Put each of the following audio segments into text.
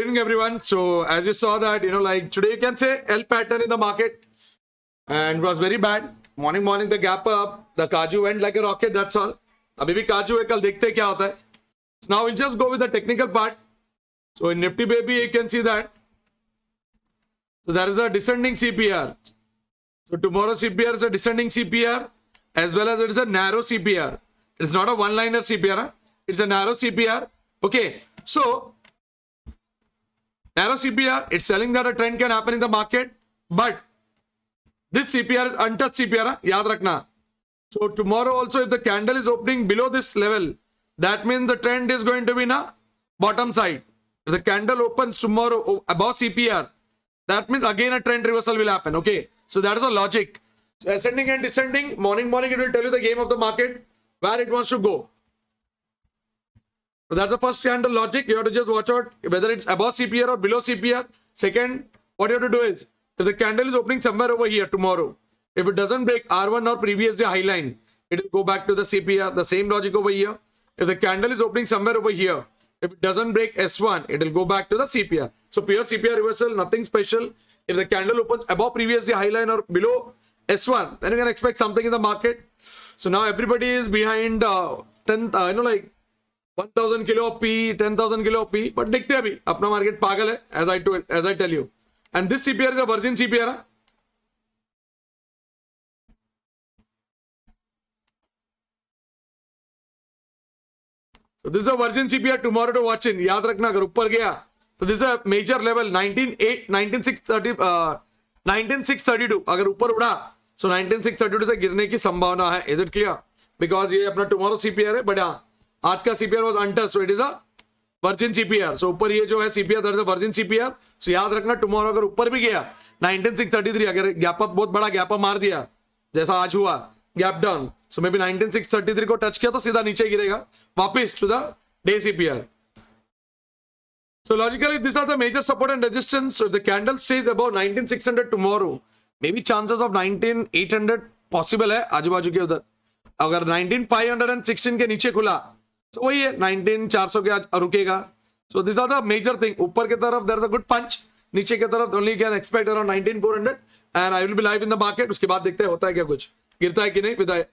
evening, everyone. So as you saw that, like today you can say L pattern in the market and was very bad. Morning the gap up, the Kaju went like a rocket. That's all. अभी भी काजू है, कल देखते हैं क्या होता है. So now we'll just go with the technical part. So in Nifty baby, you can see that. So there is a descending CPR. So tomorrow CPR is a descending CPR as well as it is a narrow CPR. It's not a one-liner CPR. Huh? It's a narrow CPR. Okay. So narrow CPR, it's telling that a trend can happen in the market, but this CPR is untouched CPR. Huh? याद रखना. So tomorrow also, if the candle is opening below this level, that means the trend is going to be in a bottom side. If the candle opens tomorrow above CPR, that means again a trend reversal will happen. Okay. So that is a logic. So ascending and descending, morning it will tell you the game of the market, where it wants to go. So that's the first candle logic. You have to just watch out whether it's above CPR or below CPR. Second, what you have to do is, if the candle is opening somewhere over here tomorrow, if it doesn't break R1 or previous day high line, it will go back to the CPR. The same logic over here. If the candle is opening somewhere over here, if it doesn't break S1, it will go back to the CPR. So pure CPR reversal, nothing special. If the candle opens above previous day high line or below S1, then you can expect something in the market. So now everybody is behind 10,000 kilo of P, 10,000 kilo of P. But देखते हैं अभी अपना market पागल है, as I tell you. And this CPR is a virgin CPR. Huh? So this is a virgin CPR tomorrow to watch in. याद रखना अगर ऊपर गया. So this is a major level 19632. अगर ऊपर उड़ा, so 19632 से गिरने की संभावना है. Is it clear? Because ये अपना tomorrow CPR है, but हाँ, आज का CPR was untouched, so it is a virgin CPR. So ऊपर ये जो है CPR, that is a virgin CPR. So याद रखना tomorrow अगर ऊपर भी गया 19633, अगर गैप अप बहुत बड़ा गैप अप मार दिया जैसा आज हुआ, गैप डाउन, so maybe 19633 को टच किया तो सीधा नीचे गिरेगा वापस to the day CPR. So logically, these are the major support and resistance. So if the candle stays above 19600 tomorrow, maybe chances of 19800 possible है आजू बाजू के उधर. अगर 19516 के नीचे खुला, तो वही है 19400 के आज रुकेगा. So these are the major thing. ऊपर की तरफ there is a good punch, नीचे की तरफ only can expect around 19400, and I will be live in the market. उसके बाद देखते हैं होता है क्या, कुछ गिरता है कि नहीं with the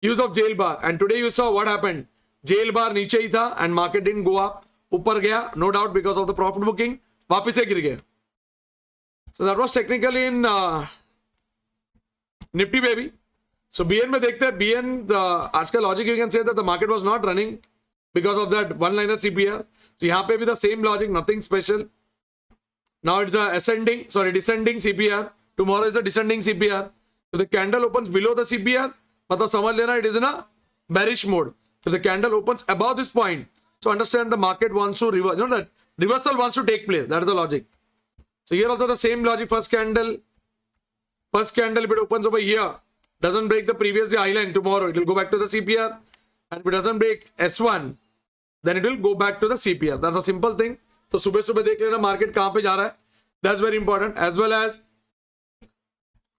use of jail bar. And today you saw what happened. Jail bar नीचे ही था and market didn't go up. ऊपर गया, no doubt because of the profit booking, वापस से गिर गया. So that was technically in Nifty baby. So BN में देखते हैं. BN आज का logic you can say that the market was not running because of that one-liner CPR. So यहाँ पे भी the same logic, nothing special. Now it's a descending CPR. Tomorrow is a descending CPR. If the candle opens below the CPR, मतलब समझ लेना it is in a bearish mode. If the candle opens above this point, so understand the market wants to reverse. That reversal wants to take place. That is the logic. So here also the same logic. First candle, if it opens over here, doesn't break the previous day high line tomorrow, it will go back to the CPR. And if it doesn't break S1, then it will go back to the CPR. That's a simple thing. So सुबह देख लेना market कहाँ पे जा रहा है. That's very important. As well as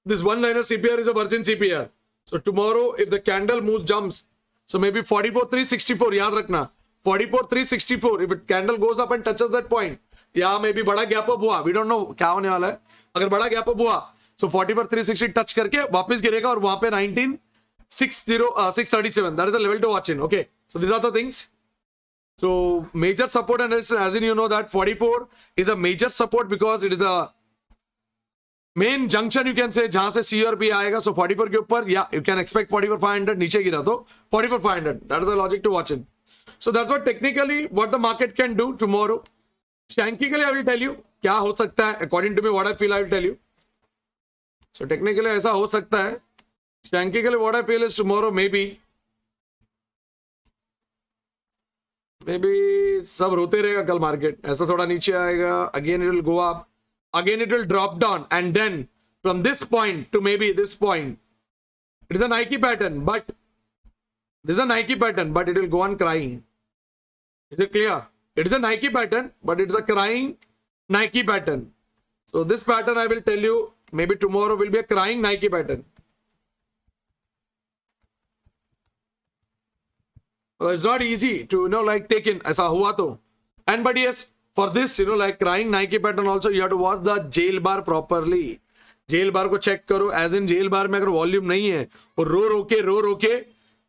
this one-liner CPR is a virgin CPR. So tomorrow, if the candle moves, jumps, so maybe 44,364, याद रखना, 44,364, if it candle goes up and touches that point, या maybe बड़ा gap up हुआ, we don't know क्या होने वाला है, अगर बड़ा gap up हुआ, so 44,360 touch करके वापस गिरेगा और वहां पे 19,637, that is the level to watch in. Okay, so these are the things. So major support and resistance, as in you know that 44 is a major support because it is a main junction you can say जहां से C और P आएगा. So 44 के ऊपर, yeah, you can expect 44,500, नीचे गिरा तो 44,500. That is the logic to watch in. So that's what technically what the market can do tomorrow. Shankically I will tell you क्या हो सकता है. According to me, what I feel, I will tell you. So technically ऐसा हो सकता है. Shankically what I feel is tomorrow maybe सब रोते रहेगा कल मार्केट. ऐसा थोड़ा नीचे आएगा, again it will go up, again it will drop down, and then from this point to maybe this point, it is a Nike pattern, but it will go on crying. Is it clear? It is a Nike pattern, but it's a crying Nike pattern. So this pattern I will tell you, maybe tomorrow will be a crying Nike pattern. It's not easy to like take in. ऐसा हुआ तो. And but yes, for this, like crying Nike pattern also, you have to watch the jail bar properly. Gel bar को check करो, as in gel bar में अगर volume नहीं है वो रो रोके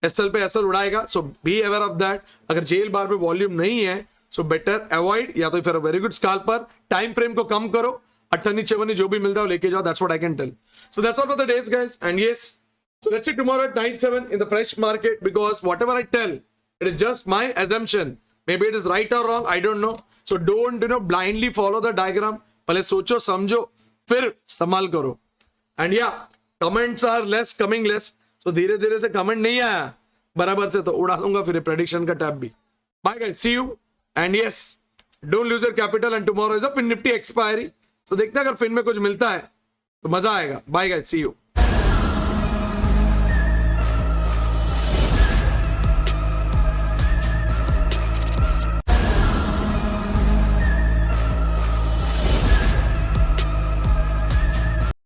एसएल पे एसएल उड़ाएगा. So be aware of that. अगर जेल बार पे वॉल्यूम नहीं है सो बेटर अवॉइड, या तो फिर very good scalper. Time frame को कम करो, अट्ठन्नी चवन्नी जो भी मिलता है वो लेके जाओ. That's what I can tell. So that's all for the days guys. And yes, so let's see tomorrow at 9-7 in the fresh market, because whatever I tell, it is just my assumption. Maybe it is right or wrong, I don't know. So don't blindly follow the diagram. पहले सोचो समझो फिर इस्तेमाल करो. And या comments are less, coming less. सो धीरे धीरे से कमेंट नहीं आया बराबर से तो उड़ा दूंगा फिर प्रेडिक्शन का टैब भी. Bye guys, see you. And yes, don't lose your capital. And tomorrow is a FinNifty expiry. सो देखते हैं अगर फिन में कुछ मिलता है तो मजा आएगा. Bye guys, see you.